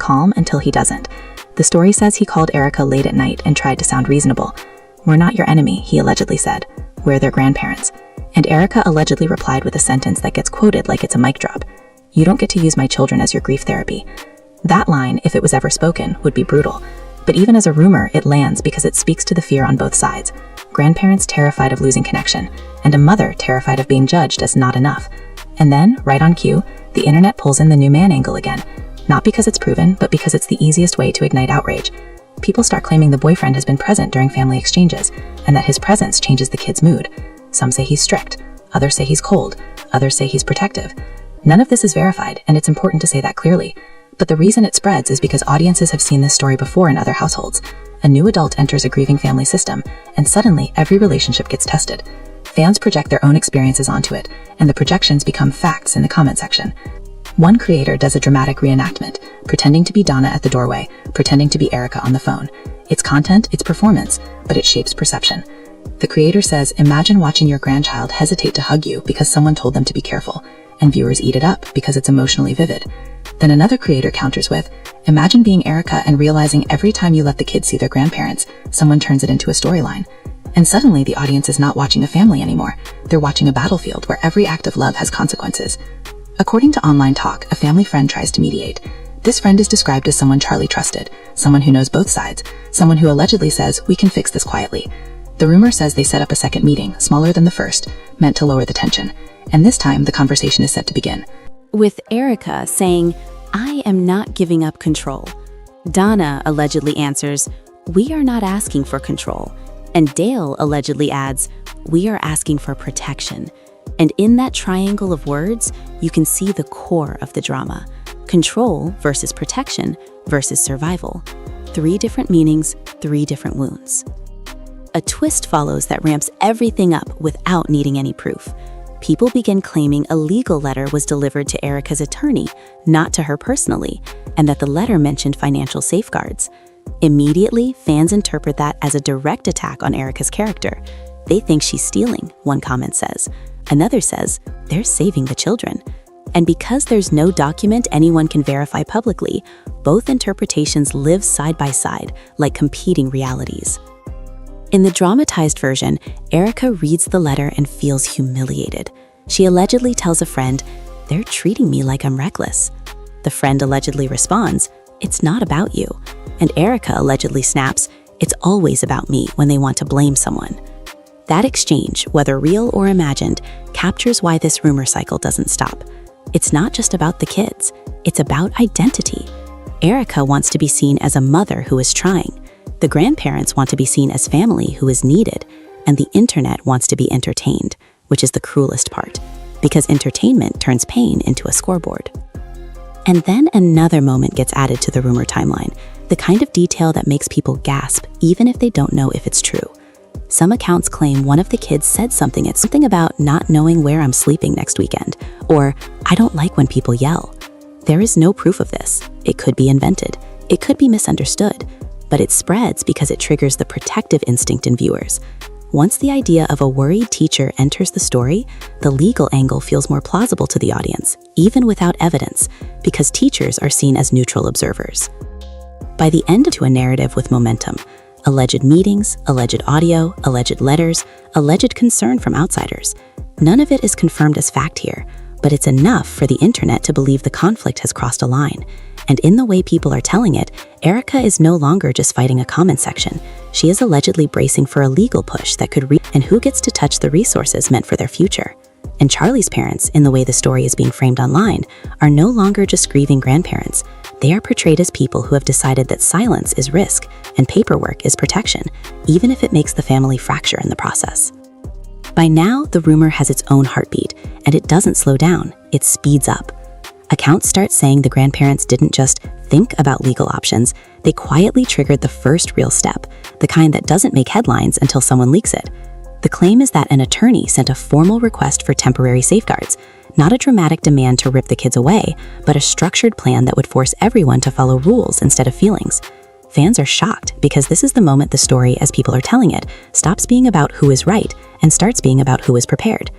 calm until he doesn't. The story says he called Erika late at night and tried to sound reasonable. "We're not your enemy," he allegedly said. "We're their grandparents." And Erika allegedly replied with a sentence that gets quoted like it's a mic drop. "You don't get to use my children as your grief therapy." That line, if it was ever spoken, would be brutal. But even as a rumor, it lands because it speaks to the fear on both sides. Grandparents terrified of losing connection, and a mother terrified of being judged as not enough. And then, right on cue, the internet pulls in the new man angle again. Not because it's proven, but because it's the easiest way to ignite outrage. People start claiming the boyfriend has been present during family exchanges, and that his presence changes the kid's mood. Some say he's strict, others say he's cold, others say he's protective. None of this is verified, and it's important to say that clearly. But the reason it spreads is because audiences have seen this story before in other households. A new adult enters a grieving family system, and suddenly every relationship gets tested. Fans project their own experiences onto it, and the projections become facts in the comment section. One creator does a dramatic reenactment, pretending to be Donna at the doorway, pretending to be Erika on the phone. It's content, it's performance, but it shapes perception. The creator says, "Imagine watching your grandchild hesitate to hug you because someone told them to be careful," and viewers eat it up because it's emotionally vivid. Then another creator counters with, "Imagine being Erika and realizing every time you let the kids see their grandparents, someone turns it into a storyline." And suddenly the audience is not watching a family anymore. They're watching a battlefield where every act of love has consequences. According to Online Talk, a family friend tries to mediate. This friend is described as someone Charlie trusted, someone who knows both sides, someone who allegedly says, "We can fix this quietly." The rumor says they set up a second meeting, smaller than the first, meant to lower the tension. And this time, the conversation is set to begin. With Erika saying, "I am not giving up control." Donna allegedly answers, "We are not asking for control." And Dale allegedly adds, "We are asking for protection." And in that triangle of words, you can see the core of the drama. Control versus protection versus survival. 3 different meanings, 3 different wounds. A twist follows that ramps everything up without needing any proof. People begin claiming a legal letter was delivered to Erika's attorney, not to her personally, and that the letter mentioned financial safeguards. Immediately, fans interpret that as a direct attack on Erika's character. They think she's stealing, one comment says. Another says, they're saving the children. And because there's no document anyone can verify publicly, both interpretations live side by side, like competing realities. In the dramatized version, Erika reads the letter and feels humiliated. She allegedly tells a friend, "They're treating me like I'm reckless." The friend allegedly responds, "It's not about you." And Erika allegedly snaps, "It's always about me," when they want to blame someone. That exchange, whether real or imagined, captures why this rumor cycle doesn't stop. It's not just about the kids, it's about identity. Erika wants to be seen as a mother who is trying. The grandparents want to be seen as family who is needed, and the internet wants to be entertained, which is the cruelest part, because entertainment turns pain into a scoreboard. And then another moment gets added to the rumor timeline, the kind of detail that makes people gasp even if they don't know if it's true. Some accounts claim one of the kids said something about not knowing where I'm sleeping next weekend, or "I don't like when people yell." There is no proof of this. It could be invented. It could be misunderstood. But it spreads because it triggers the protective instinct in viewers. Once the idea of a worried teacher enters the story, the legal angle feels more plausible to the audience, even without evidence, because teachers are seen as neutral observers. By the end of a narrative with momentum, alleged meetings, alleged audio, alleged letters, alleged concern from outsiders. None of it is confirmed as fact here, but it's enough for the internet to believe the conflict has crossed a line. And in the way people are telling it, Erika is no longer just fighting a comment section. She is allegedly bracing for a legal push that could and who gets to touch the resources meant for their future. And Charlie's parents, in the way the story is being framed online, are no longer just grieving grandparents. They are portrayed as people who have decided that silence is risk and paperwork is protection, even if it makes the family fracture in the process. By now, the rumor has its own heartbeat, and it doesn't slow down, it speeds up. Accounts start saying the grandparents didn't just think about legal options, they quietly triggered the first real step, the kind that doesn't make headlines until someone leaks it. The claim is that an attorney sent a formal request for temporary safeguards, not a dramatic demand to rip the kids away, but a structured plan that would force everyone to follow rules instead of feelings. Fans are shocked because this is the moment the story, as people are telling it, stops being about who is right and starts being about who is prepared.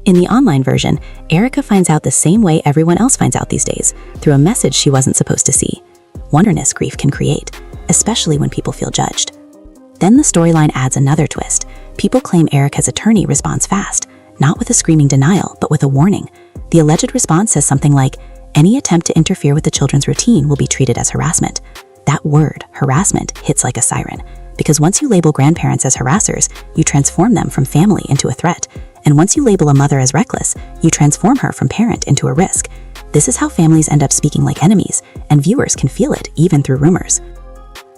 In the online version, Erika finds out the same way everyone else finds out these days, through a message she wasn't supposed to see. wonderness grief can create, especially when people feel judged. Then the storyline adds another twist. People claim Erika's attorney responds fast, not with a screaming denial, but with a warning. The alleged response says something like, "Any attempt to interfere with the children's routine will be treated as harassment." That word, harassment, hits like a siren, because once you label grandparents as harassers, you transform them from family into a threat. And once you label a mother as reckless, you transform her from parent into a risk. This is how families end up speaking like enemies, and viewers can feel it even through rumors.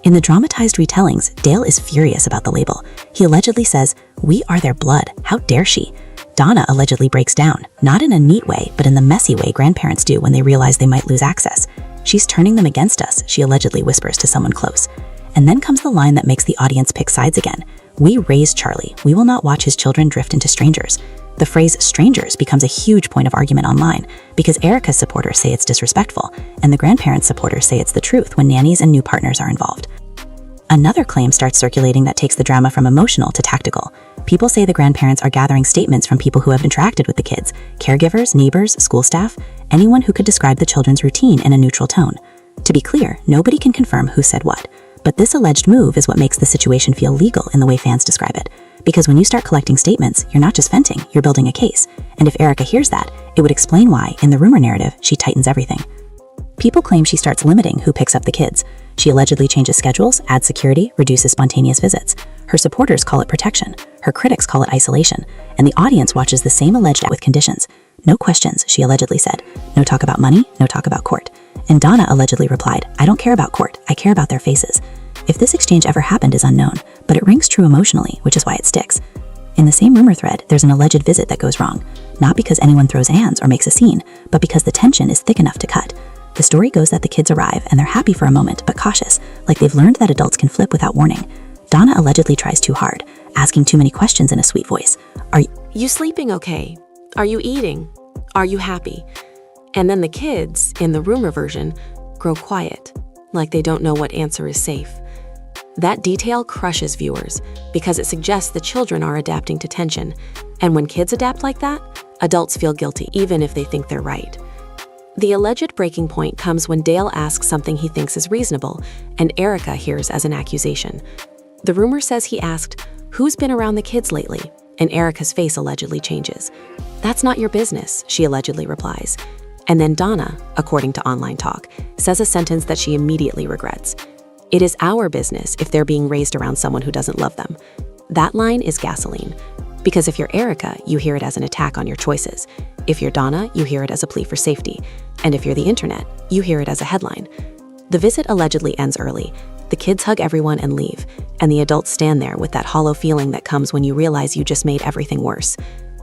In the dramatized retellings, Dale is furious about the label. He allegedly says, "We are their blood. How dare she?" Donna allegedly breaks down, not in a neat way, but in the messy way grandparents do when they realize they might lose access. "She's turning them against us," she allegedly whispers to someone close. And then comes the line that makes the audience pick sides again. "We raised Charlie. We will not watch his children drift into strangers." The phrase strangers becomes a huge point of argument online because Erika's supporters say it's disrespectful, and the grandparents' supporters say it's the truth when nannies and new partners are involved. Another claim starts circulating that takes the drama from emotional to tactical. People say the grandparents are gathering statements from people who have interacted with the kids, caregivers, neighbors, school staff, anyone who could describe the children's routine in a neutral tone. To be clear, nobody can confirm who said what, but this alleged move is what makes the situation feel legal in the way fans describe it. Because when you start collecting statements, you're not just venting, you're building a case. And if Erika hears that, it would explain why, in the rumor narrative, she tightens everything. People claim she starts limiting who picks up the kids. She allegedly changes schedules, adds security, reduces spontaneous visits. Her supporters call it protection. Her critics call it isolation. And the audience watches the same alleged act with conditions. "No questions," she allegedly said. "No talk about money, no talk about court." And Donna allegedly replied, "I don't care about court, I care about their faces." If this exchange ever happened is unknown, but it rings true emotionally, which is why it sticks. In the same rumor thread, there's an alleged visit that goes wrong. Not because anyone throws hands or makes a scene, but because the tension is thick enough to cut. The story goes that the kids arrive and they're happy for a moment, but cautious, like they've learned that adults can flip without warning. Donna allegedly tries too hard, asking too many questions in a sweet voice. "Are you sleeping okay? Are you eating? Are you happy?" And then the kids, in the rumor version, grow quiet, like they don't know what answer is safe. That detail crushes viewers because it suggests the children are adapting to tension. And when kids adapt like that, adults feel guilty, even if they think they're right. The alleged breaking point comes when Dale asks something he thinks is reasonable, and Erika hears as an accusation. The rumor says he asked, "Who's been around the kids lately?" And Erika's face allegedly changes. "That's not your business," she allegedly replies. And then Donna, according to online talk, says a sentence that she immediately regrets. "It is our business if they're being raised around someone who doesn't love them." That line is gasoline. Because if you're Erika, you hear it as an attack on your choices. If you're Donna, you hear it as a plea for safety. And if you're the internet, you hear it as a headline. The visit allegedly ends early. The kids hug everyone and leave, and the adults stand there with that hollow feeling that comes when you realize you just made everything worse.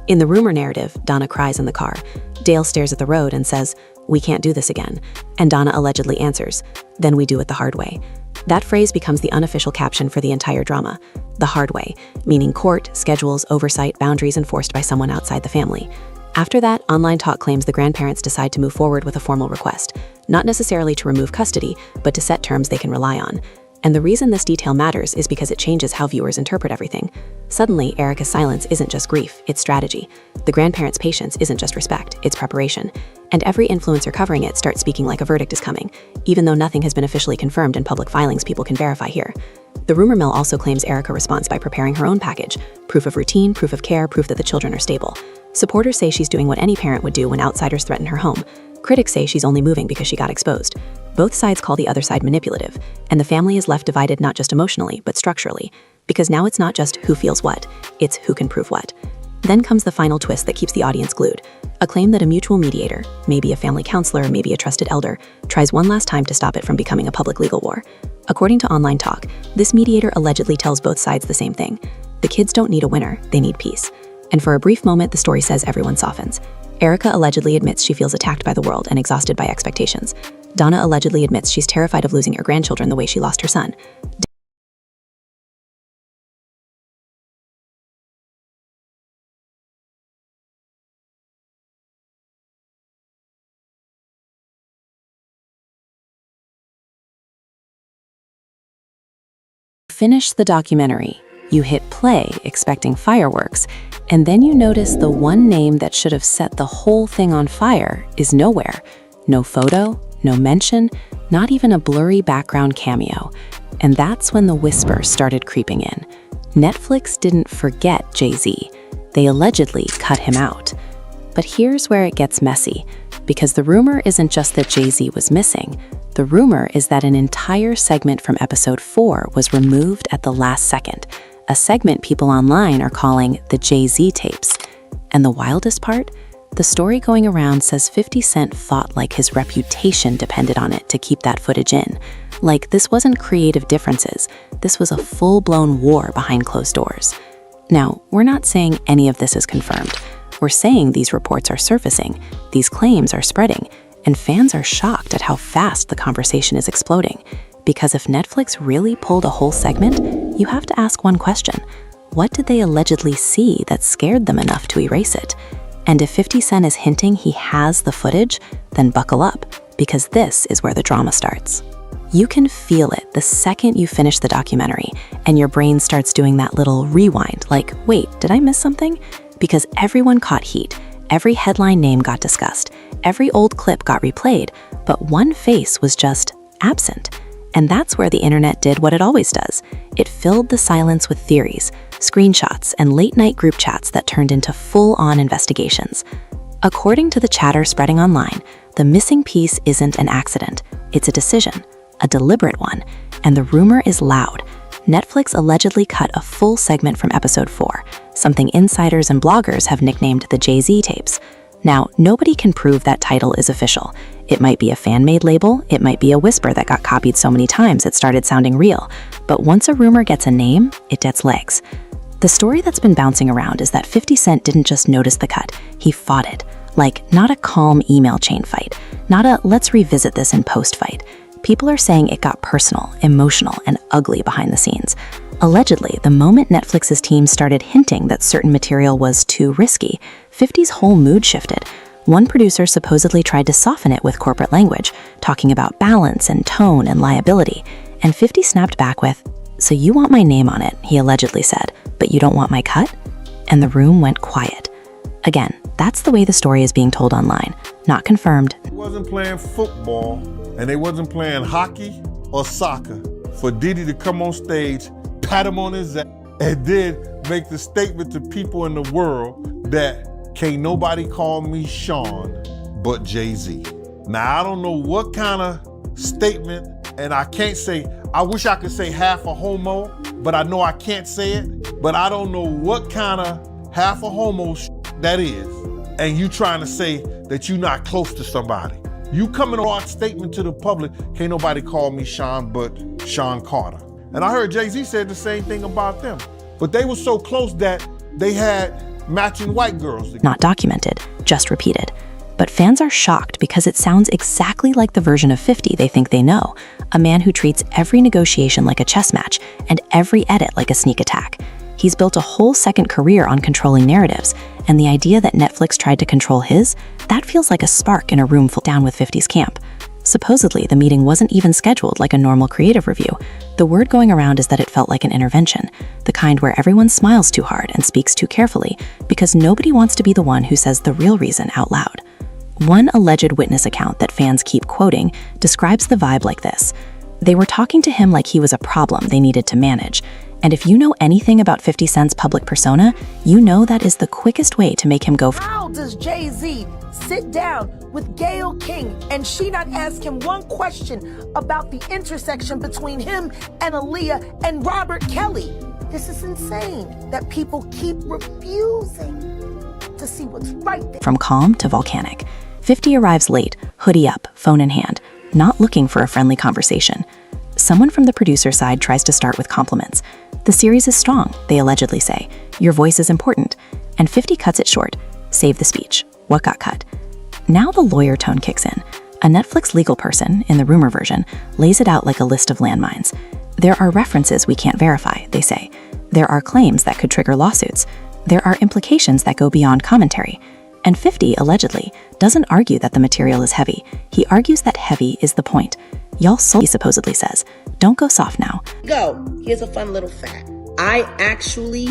In the rumor narrative, Donna cries in the car. Dale stares at the road and says, "We can't do this again." And Donna allegedly answers, "Then we do it the hard way." That phrase becomes the unofficial caption for the entire drama. The hard way, meaning court, schedules, oversight, boundaries enforced by someone outside the family. After that, online talk claims the grandparents decide to move forward with a formal request, not necessarily to remove custody, but to set terms they can rely on. And the reason this detail matters is because it changes how viewers interpret everything. Suddenly, Erika's silence isn't just grief, it's strategy. The grandparents' patience isn't just respect, it's preparation. And every influencer covering it starts speaking like a verdict is coming, even though nothing has been officially confirmed in public filings people can verify here. The rumor mill also claims Erika responds by preparing her own package, proof of routine, proof of care, proof that the children are stable. Supporters say she's doing what any parent would do when outsiders threaten her home. Critics say she's only moving because she got exposed. Both sides call the other side manipulative, and the family is left divided not just emotionally, but structurally. Because now it's not just who feels what, it's who can prove what. Then comes the final twist that keeps the audience glued. A claim that a mutual mediator, maybe a family counselor, maybe a trusted elder, tries one last time to stop it from becoming a public legal war. According to online talk, this mediator allegedly tells both sides the same thing. The kids don't need a winner, they need peace. And for a brief moment, the story says everyone softens. Erika allegedly admits she feels attacked by the world and exhausted by expectations. Donna allegedly admits she's terrified of losing her grandchildren the way she lost her son. Finish the documentary. You hit play, expecting fireworks, and then you notice the one name that should have set the whole thing on fire is nowhere. No photo, no mention, not even a blurry background cameo. And that's when the whisper started creeping in. Netflix didn't forget Jay-Z. They allegedly cut him out. But here's where it gets messy, because the rumor isn't just that Jay-Z was missing. The rumor is that an entire segment from episode 4 was removed at the last second, a segment people online are calling the Jay-Z tapes. And the wildest part? The story going around says 50 Cent fought like his reputation depended on it to keep that footage in. Like, this wasn't creative differences, this was a full-blown war behind closed doors. Now, we're not saying any of this is confirmed. We're saying these reports are surfacing, these claims are spreading, and fans are shocked at how fast the conversation is exploding. Because if Netflix really pulled a whole segment, you have to ask one question. What did they allegedly see that scared them enough to erase it? And if 50 Cent is hinting he has the footage, then buckle up, because this is where the drama starts. You can feel it the second you finish the documentary, and your brain starts doing that little rewind, like, wait, did I miss something? Because everyone caught heat, every headline name got discussed, every old clip got replayed, but one face was just absent. And that's where the internet did what it always does. It filled the silence with theories, screenshots, and late-night group chats that turned into full-on investigations. According to the chatter spreading online, the missing piece isn't an accident. It's a decision, a deliberate one, and the rumor is loud. Netflix allegedly cut a full segment from episode 4, something insiders and bloggers have nicknamed the Jay-Z tapes. Now, nobody can prove that title is official. It might be a fan-made label, it might be a whisper that got copied so many times it started sounding real. But once a rumor gets a name, it gets legs. The story that's been bouncing around is that 50 Cent didn't just notice the cut, he fought it. Like, not a calm email chain fight, not a let's revisit this in post fight. People are saying it got personal, emotional, and ugly behind the scenes. Allegedly, the moment Netflix's team started hinting that certain material was too risky, 50's whole mood shifted. One producer supposedly tried to soften it with corporate language, talking about balance and tone and liability. And 50 snapped back with, "So you want my name on it," he allegedly said, "but you don't want my cut?" And the room went quiet. Again, that's the way the story is being told online, not confirmed. They wasn't playing football, and they wasn't playing hockey or soccer for Diddy to come on stage, pat him on his ass, and then make the statement to people in the world that can't nobody call me Sean but Jay-Z. Now, I don't know what kind of statement, and I can't say, I wish I could say half a homo, but I know I can't say it, but I don't know what kind of half a homo that is, and you trying to say that you're not close to somebody. You coming on a statement to the public, can't nobody call me Sean but Sean Carter. And I heard Jay-Z said the same thing about them, but they were so close that they had matching white girls. Not documented, just repeated. But fans are shocked because it sounds exactly like the version of 50 they think they know, a man who treats every negotiation like a chess match and every edit like a sneak attack. He's built a whole second career on controlling narratives, and the idea that Netflix tried to control his, that feels like a spark in a room full down with 50's camp. Supposedly, the meeting wasn't even scheduled like a normal creative review. The word going around is that it felt like an intervention, the kind where everyone smiles too hard and speaks too carefully because nobody wants to be the one who says the real reason out loud. One alleged witness account that fans keep quoting describes the vibe like this. They were talking to him like he was a problem they needed to manage. And if you know anything about 50 Cent's public persona, you know that is the quickest way to make him go. How does Jay-Z sit down with Gayle King and she not ask him one question about the intersection between him and Aaliyah and Robert Kelly? This is insane that people keep refusing to see what's right there. From calm to volcanic, 50 arrives late, hoodie up, phone in hand, not looking for a friendly conversation. Someone from the producer side tries to start with compliments. The series is strong, they allegedly say. Your voice is important. And 50 cuts it short. Save the speech. What got cut? Now the lawyer tone kicks in. A Netflix legal person, in the rumor version, lays it out like a list of landmines. There are references we can't verify, they say. There are claims that could trigger lawsuits. There are implications that go beyond commentary. And 50, allegedly, doesn't argue that the material is heavy. He argues that heavy is the point. Y'all sold, he supposedly says. Don't go soft now. Go. Here's a fun little fact. I actually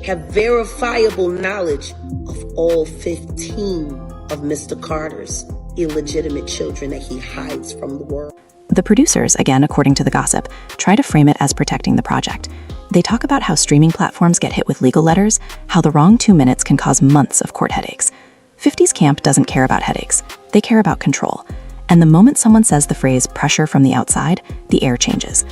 have verifiable knowledge of all 15 of Mr. Carter's illegitimate children that he hides from the world. The producers, again according to the gossip, try to frame it as protecting the project. They talk about how streaming platforms get hit with legal letters, how the wrong 2 minutes can cause months of court headaches. 50s camp doesn't care about headaches. They care about control. And the moment someone says the phrase pressure from the outside, the air changes.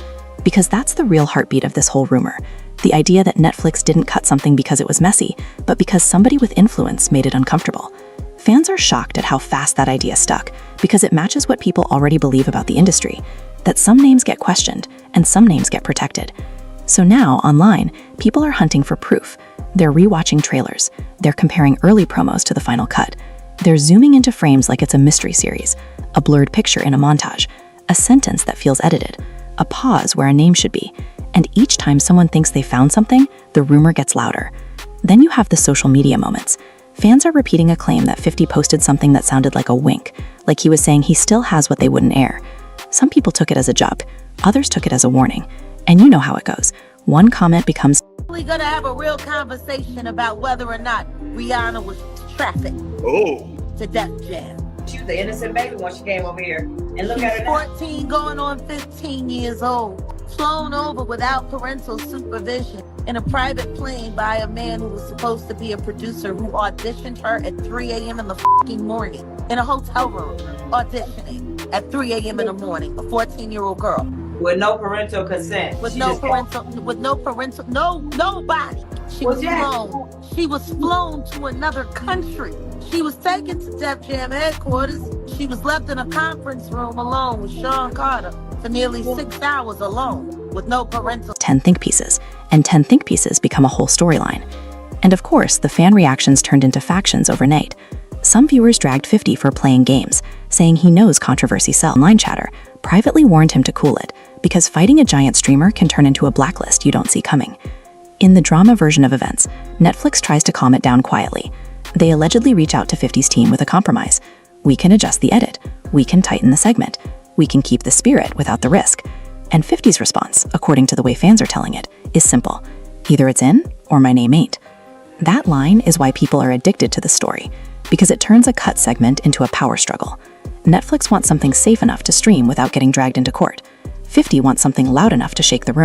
Because that's the real heartbeat of this whole rumor. The idea that Netflix didn't cut something because it was messy, but because somebody with influence made it uncomfortable. Fans are shocked at how fast that idea stuck, because it matches what people already believe about the industry, that some names get questioned and some names get protected. So now, online, people are hunting for proof. They're rewatching trailers. They're comparing early promos to the final cut. They're zooming into frames like it's a mystery series, a blurred picture in a montage, a sentence that feels edited, a pause where a name should be. And each time someone thinks they found something, the rumor gets louder. Then you have the social media moments. Fans are repeating a claim that 50 posted something that sounded like a wink, like he was saying he still has what they wouldn't air. Some people took it as a joke, others took it as a warning. And you know how it goes. One comment becomes, We're gonna have a real conversation about whether or not Rihanna was trafficked to Def Jam. She was the innocent baby when she came over here. And look at her now. 14 going on 15 years old, flown over without parental supervision in a private plane by a man who was supposed to be a producer who auditioned her at 3 a.m. in the fucking morning in a hotel room, auditioning at 3 a.m. in the morning, a 14-year-old girl. With no parental consent. With no parental, nobody. She was flown to another country. She was taken to Def Jam headquarters. She was left in a conference room alone with Sean Carter for nearly 6 hours alone with no parental. 10 think pieces, and 10 think pieces become a whole storyline. And of course, the fan reactions turned into factions overnight. Some viewers dragged 50 for playing games, saying he knows controversy sells. Online chatter privately warned him to cool it, because fighting a giant streamer can turn into a blacklist you don't see coming. In the drama version of events, Netflix tries to calm it down quietly. They allegedly reach out to 50's team with a compromise. We can adjust the edit. We can tighten the segment. We can keep the spirit without the risk. And 50's response, according to the way fans are telling it, is simple. Either it's in, or my name ain't. That line is why people are addicted to the story, because it turns a cut segment into a power struggle. Netflix wants something safe enough to stream without getting dragged into court. 50 wants something loud enough to shake the room.